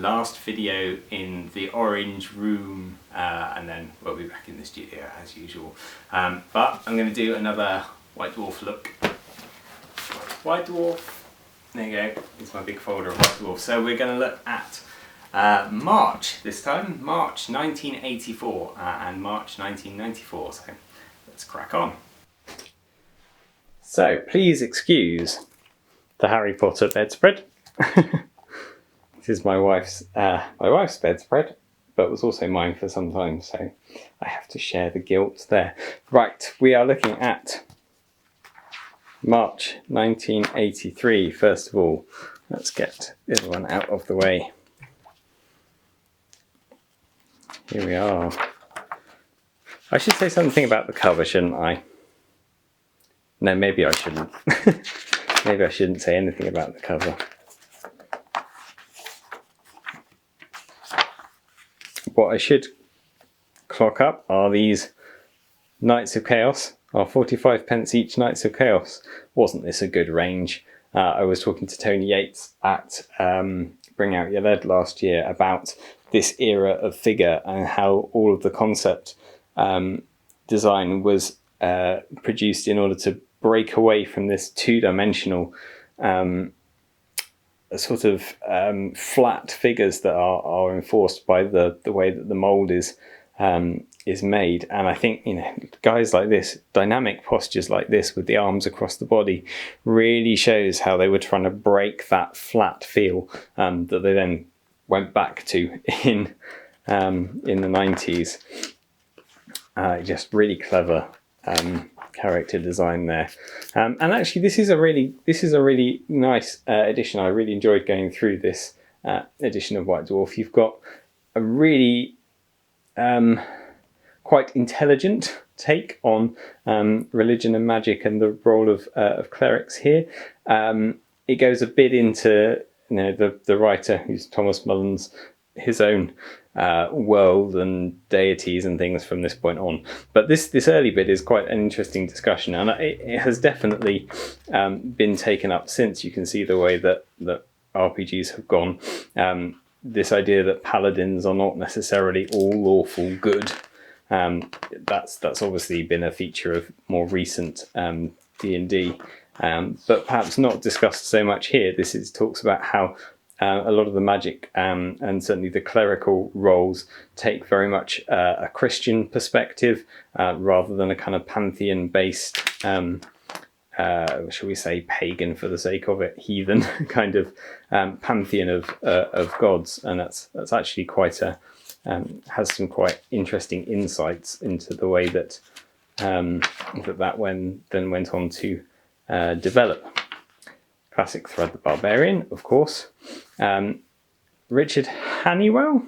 last video in the orange room, and then we'll be back in the studio as usual. But I'm going to do another White Dwarf look. White Dwarf, there you go, it's my big folder of White Dwarf. So we're going to look at March this time, March 1984 and March 1994, so let's crack on. So please excuse the Harry Potter bedspread. This is my wife's bedspread, but was also mine for some time, so I have to share the guilt there. Right, we are looking at March 1983. First of all, let's get this one out of the way. Here we are. I should say something about the cover, shouldn't I? No, maybe I shouldn't. Maybe I shouldn't say anything about the cover. What I should clock up are these Knights of Chaos, are 45p each Knights of Chaos. Wasn't this a good range? I was talking to Tony Yates at Bring Out Your Lead last year about this era of figure and how all of the concept design was produced in order to break away from this two-dimensional sort of flat figures that are enforced by the way that the mold is made. And I think, you know, guys like this, dynamic postures like this with the arms across the body, really shows how they were trying to break that flat feel that they then went back to in the 90s. Just really clever character design there, and actually this is a really nice edition. I really enjoyed going through this edition of White Dwarf. You've got a really quite intelligent take on religion and magic and the role of clerics here. It goes a bit into, you know, the writer, who's Thomas Mullins, his own world and deities and things from this point on. But this early bit is quite an interesting discussion, and it has definitely been taken up since. You can see the way that RPGs have gone. This idea that paladins are not necessarily all awful good. That's obviously been a feature of more recent D&D, but perhaps not discussed so much here. This talks about how a lot of the magic and certainly the clerical roles take very much a Christian perspective rather than a kind of pantheon-based, shall we say, pagan for the sake of it, heathen kind of pantheon of gods. And that's actually quite has some quite interesting insights into the way that that went on to develop. Classic Thread the Barbarian, of course. Richard Halliwell.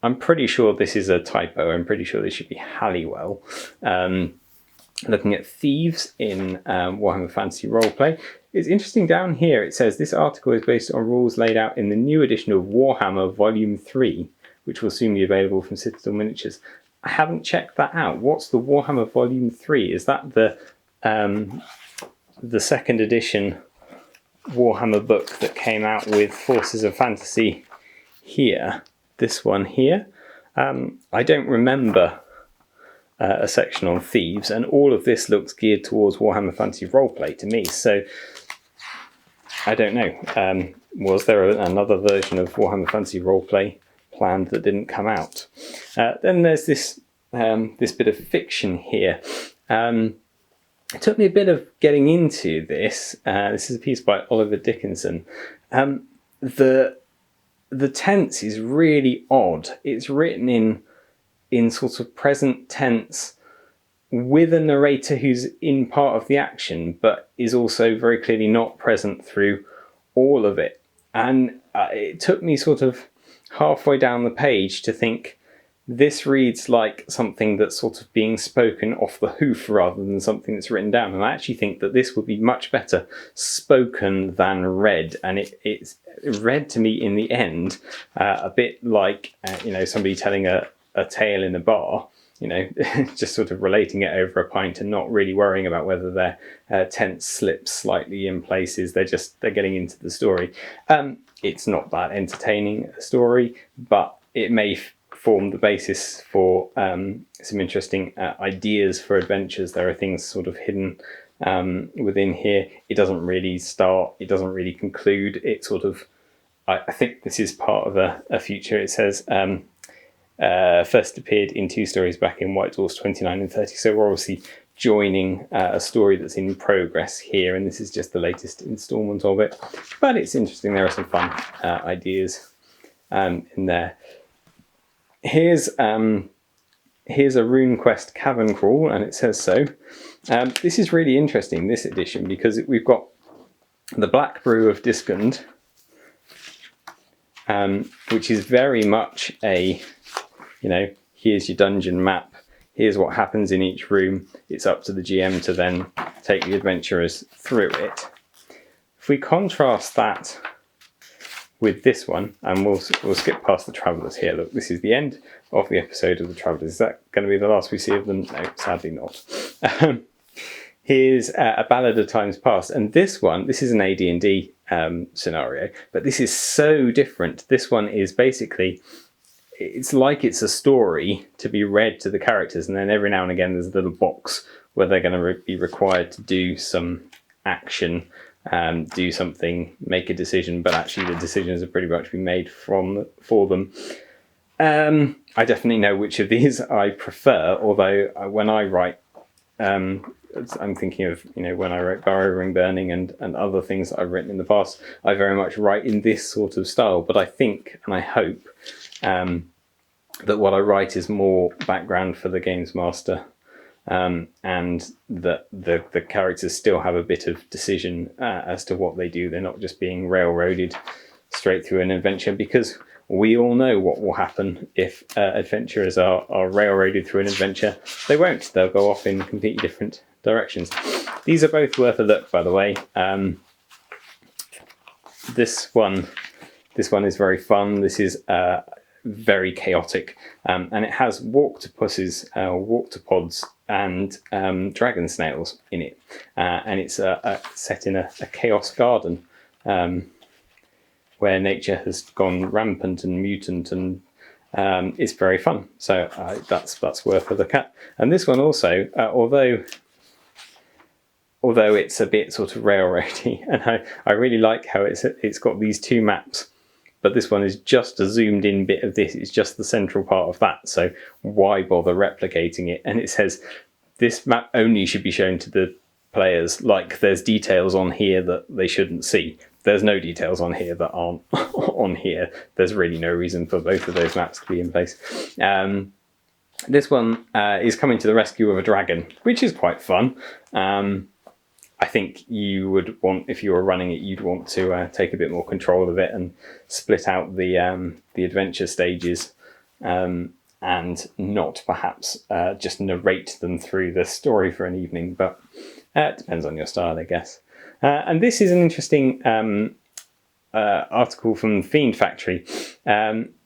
I'm pretty sure this is a typo. I'm pretty sure this should be Halliwell. Looking at thieves in Warhammer Fantasy Roleplay. It's interesting down here. It says this article is based on rules laid out in the new edition of Warhammer Volume 3, which will soon be available from Citadel Miniatures. I haven't checked that out. What's the Warhammer Volume 3? Is that the second edition Warhammer book that came out with Forces of Fantasy here? This one here. I don't remember a section on thieves, and all of this looks geared towards Warhammer Fantasy Roleplay to me, so I don't know. Was there another version of Warhammer Fantasy Roleplay planned that didn't come out? Then there's this bit of fiction here. It took me a bit of getting into this. This is a piece by Oliver Dickinson. The tense is really odd. It's written in sort of present tense with a narrator who's in part of the action, but is also very clearly not present through all of it. And it took me sort of halfway down the page to think, this reads like something that's sort of being spoken off the hoof rather than something that's written down. And I actually think that this would be much better spoken than read. And it's read to me in the end a bit like somebody telling a tale in a bar, just sort of relating it over a pint and not really worrying about whether their tense slips slightly in places. They're getting into the story. it's not that entertaining a story, but it may form the basis for some interesting ideas for adventures. There are things sort of hidden within here. It doesn't really start, it doesn't really conclude. It sort of, I think this is part of a future. It says first appeared in 2 stories back in White Dwarfs 29 and 30. So we're obviously joining a story that's in progress here, and this is just the latest instalment of it. But it's interesting. There are some fun ideas in there. Here's a RuneQuest cavern crawl, and it says so. This is really interesting, this edition, because we've got the Black Brew of Discund, which is very much a, here's your dungeon map, here's what happens in each room. It's up to the GM to then take the adventurers through it. If we contrast that with this one, and we'll skip past the Travellers here. Look, this is the end of the episode of the Travellers. Is that going to be the last we see of them? No, sadly not. Here's a Ballad of Times Past, and this is an AD&D scenario, but this is so different. This one is basically, it's like it's a story to be read to the characters, and then every now and again there's a little box where they're going to be required to do some action, do something, make a decision, but actually the decisions have pretty much been made for them. I definitely know which of these I prefer, although when I write, I'm thinking of, when I wrote Barrow Ring Burning and other things that I've written in the past, I very much write in this sort of style. But I think, and I hope, that what I write is more background for the games master, and that the characters still have a bit of decision as to what they do. They're not just being railroaded straight through an adventure, because we all know what will happen if adventurers are railroaded through an adventure. They won't. They'll go off in completely different directions. These are both worth a look, by the way. This one is very fun. This is very chaotic, and it has walk-to-pods and dragon snails in it, and it's set in a chaos garden where nature has gone rampant and mutant, and it's very fun. So that's worth a look at. And this one also, although it's a bit sort of railroady, and I really like how it's got these 2 maps, but this one is just a zoomed in bit of this. It's just the central part of that. So why bother replicating it? And it says this map only should be shown to the players. Like, there's details on here that they shouldn't see. There's no details on here that aren't on here. There's really no reason for both of those maps to be in place. This one is coming to the rescue of a dragon, which is quite fun. I think you would want, if you were running it, you'd want to take a bit more control of it and split out the adventure stages, and not perhaps just narrate them through the story for an evening. But it depends on your style, I guess. And this is an interesting article from Fiend Factory.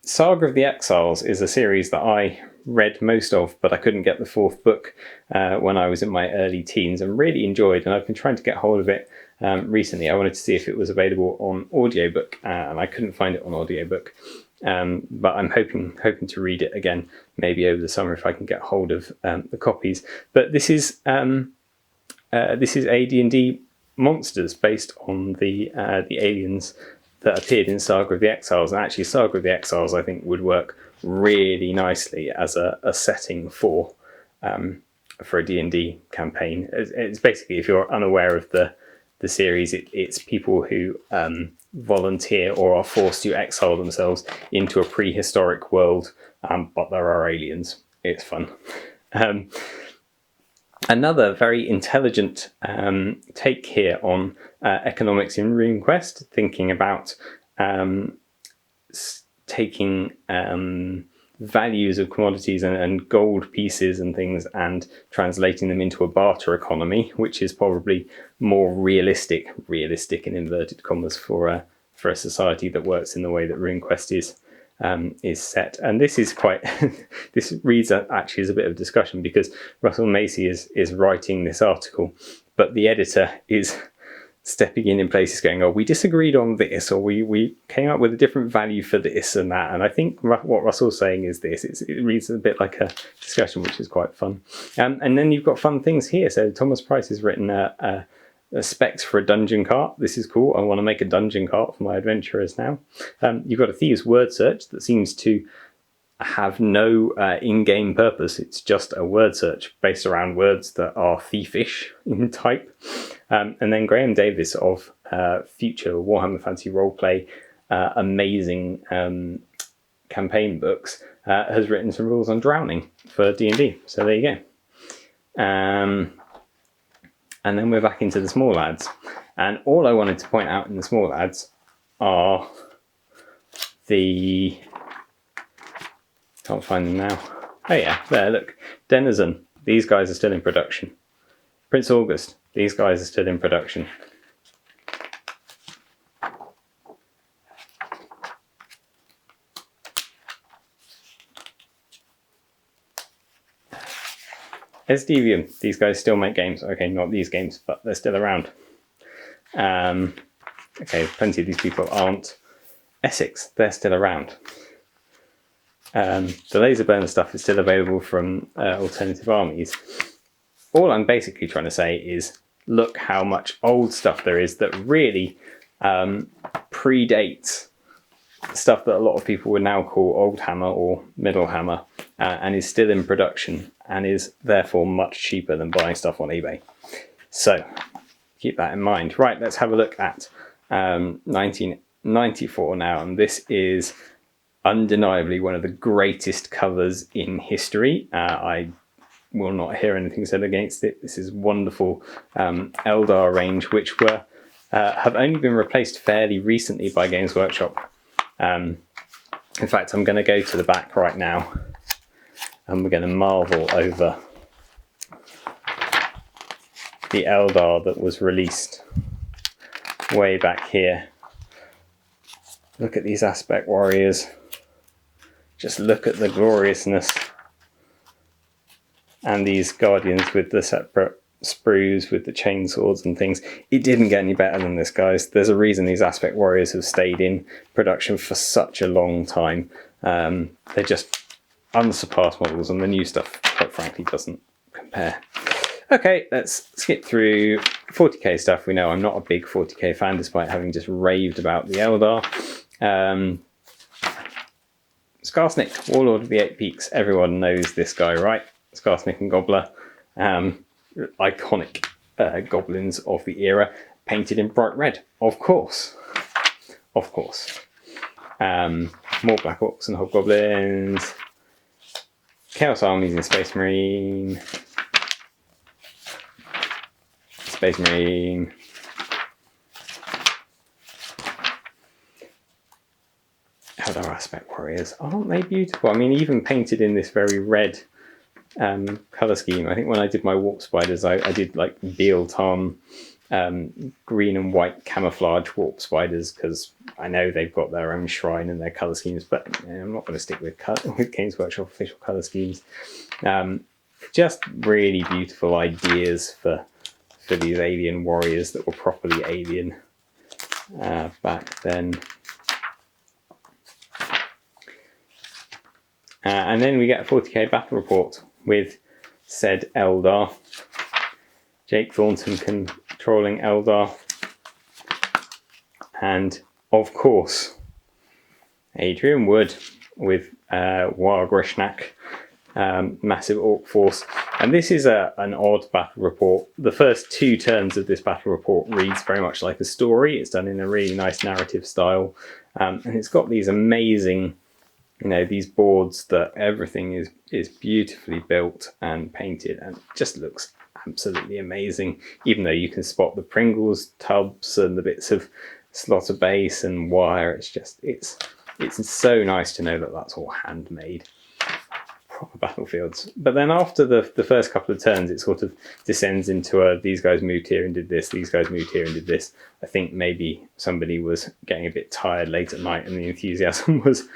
Saga of the Exiles is a series that I read most of, but I couldn't get the 4th book when I was in my early teens, and really enjoyed, and I've been trying to get hold of it recently. I wanted to see if it was available on audiobook, and I couldn't find it on audiobook, but I'm hoping to read it again, maybe over the summer if I can get hold of the copies. But this is AD&D monsters based on the aliens that appeared in Saga of the Exiles, and actually Saga of the Exiles I think would work really nicely as a setting for a D&D campaign. It's basically, if you're unaware of the series, it's people who volunteer or are forced to exile themselves into a prehistoric world, but there are aliens. It's fun. Another very intelligent take here on economics in RuneQuest, thinking about taking values of commodities and gold pieces and things and translating them into a barter economy, which is probably more realistic in inverted commas for a society that works in the way that RuneQuest is set. And this is quite this reads actually as a bit of discussion, because Russell Macy is writing this article, but the editor is stepping in places going, oh, we disagreed on this, or we came up with a different value for this and that. And I think what Russell's saying is this. It reads a bit like a discussion, which is quite fun. And then you've got fun things here. So Thomas Price has written specs for a dungeon cart. This is cool. I want to make a dungeon cart for my adventurers now. You've got a thieves word search that seems to have no in-game purpose. It's just a word search based around words that are thiefish in type. And then Graham Davis of future Warhammer Fantasy Roleplay amazing campaign books has written some rules on drowning for D&D. So there you go. And then we're back into the small lads. And all I wanted to point out in the small lads are the... Can't find them now. Oh yeah, there, look. Denizen, these guys are still in production. Prince August, these guys are still in production. Esdevium, these guys still make games. Okay, not these games, but they're still around. Okay, plenty of these people aren't. Essex, they're still around. The laser burner stuff is still available from alternative armies. All I'm basically trying to say is look how much old stuff there is that really predates stuff that a lot of people would now call old hammer or middle hammer, and is still in production and is therefore much cheaper than buying stuff on eBay. So keep that in mind. Right, let's have a look at 1994 now, and this is undeniably one of the greatest covers in history. I will not hear anything said against it. This is wonderful Eldar range, which have only been replaced fairly recently by Games Workshop. In fact, I'm going to go to the back right now and we're going to marvel over the Eldar that was released way back here. Look at these aspect warriors. Just look at the gloriousness. And these guardians with the separate sprues with the chainsaws and things. It didn't get any better than this, guys. There's a reason these aspect warriors have stayed in production for such a long time. They're just unsurpassed models, and the new stuff, quite frankly, doesn't compare. Okay, let's skip through 40k stuff. We know I'm not a big 40k fan, despite having just raved about the Eldar. Skarsnik, Warlord of the Eight Peaks. Everyone knows this guy, right? Skarsnik and Gobbler. Iconic goblins of the era, painted in bright red. Of course. Of course. More Black Orcs and Hobgoblins. Chaos Armies in Space Marine. Space Marine. Eldar Aspect Warriors. Aren't they beautiful? I mean, even painted in this very red colour scheme. I think when I did my Warp Spiders, I did like Bealton, green and white camouflage Warp Spiders, because I know they've got their own shrine and their colour schemes, but I'm not going to stick with Games Workshop official colour schemes. Just really beautiful ideas for these alien warriors that were properly alien back then. And then we get a 40k battle report with said Eldar. Jake Thornton controlling Eldar. And, of course, Adrian Wood with Wargrishnak, massive orc force. And this is an odd battle report. The first two turns of this battle report reads very much like a story. It's done in a really nice narrative style. And it's got these amazing... these boards that everything is beautifully built and painted and just looks absolutely amazing, even though you can spot the Pringles tubs and the bits of slaughter base and wire. It's so nice to know that that's all handmade. Proper battlefields. But then after the first couple of turns, it sort of descends into these guys moved here and did this, these guys moved here and did this. I think maybe somebody was getting a bit tired late at night and the enthusiasm was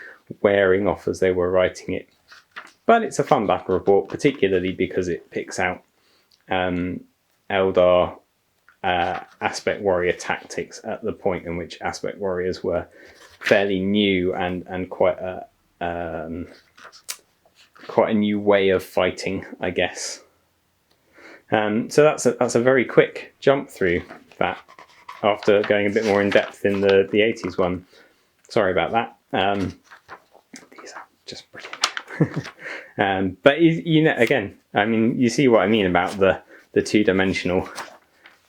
wearing off as they were writing it. But it's a fun battle report, particularly because it picks out Eldar Aspect Warrior tactics at the point in which Aspect Warriors were fairly new and quite a new way of fighting, I guess. So that's a very quick jump through that, after going a bit more in depth in the 80s one. Sorry about that. These are just brilliant. But you know, again, I mean, you see what I mean about the two-dimensional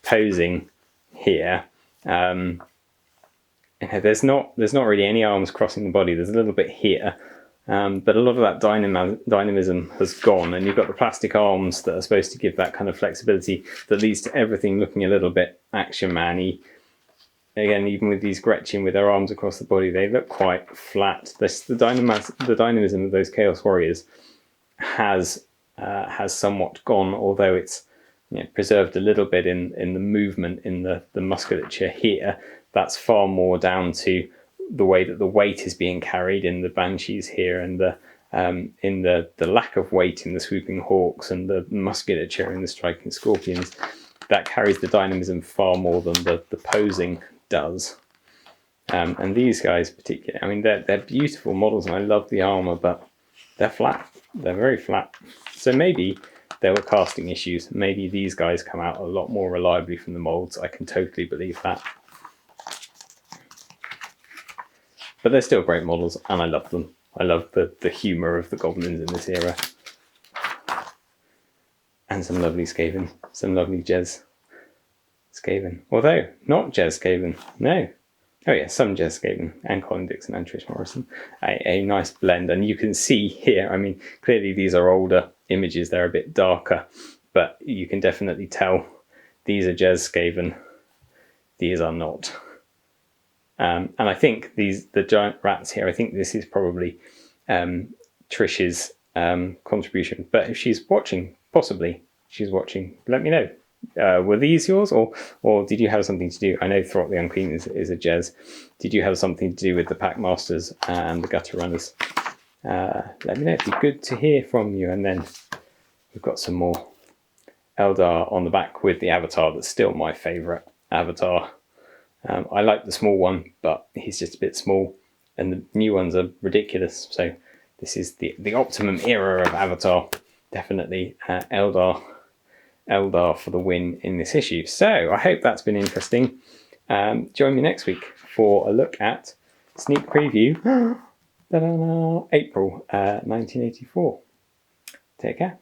posing here. You know, there's not really any arms crossing the body. There's a little bit here, but a lot of that dynamism has gone, and you've got the plastic arms that are supposed to give that kind of flexibility that leads to everything looking a little bit Action Man-y. Again, even with these Gretchen with their arms across the body, they look quite flat. The dynamism of those Chaos Warriors has somewhat gone, although it's, you know, preserved a little bit in the movement, in the musculature here. That's far more down to the way that the weight is being carried in the Banshees here, and in the lack of weight in the Swooping Hawks, and the musculature in the Striking Scorpions. That carries the dynamism far more than the posing does. And these guys particularly, I mean, they're beautiful models, and I love the armor, but they're flat. They're very flat. So maybe there were casting issues. Maybe these guys come out a lot more reliably from the molds. I can totally believe that. But they're still great models, and I love them. I love the humour of the Goblins in this era. And some lovely Skaven. Some lovely Jez Skaven. Although, not Jez Skaven. No. Oh yeah, some Jez Skaven. And Colin Dixon and Trish Morrison. A nice blend. And you can see here, I mean, clearly these are older images. They're a bit darker. But you can definitely tell these are Jez Skaven. These are not. And I think the giant rats here, I think this is probably Trish's contribution. But if she's watching, possibly she's watching, let me know. Were these yours, or did you have something to do? I know Throt the Unclean is a Jez. Did you have something to do with the Packmasters and the Gutter Runners? Let me know. It'd be good to hear from you. And then we've got some more Eldar on the back with the Avatar. That's still my favourite Avatar. I like the small one, but he's just a bit small, and the new ones are ridiculous. So this is the optimum era of Avatar. Definitely Eldar for the win in this issue. So I hope that's been interesting. Join me next week for a look at sneak preview April 1984. Take care.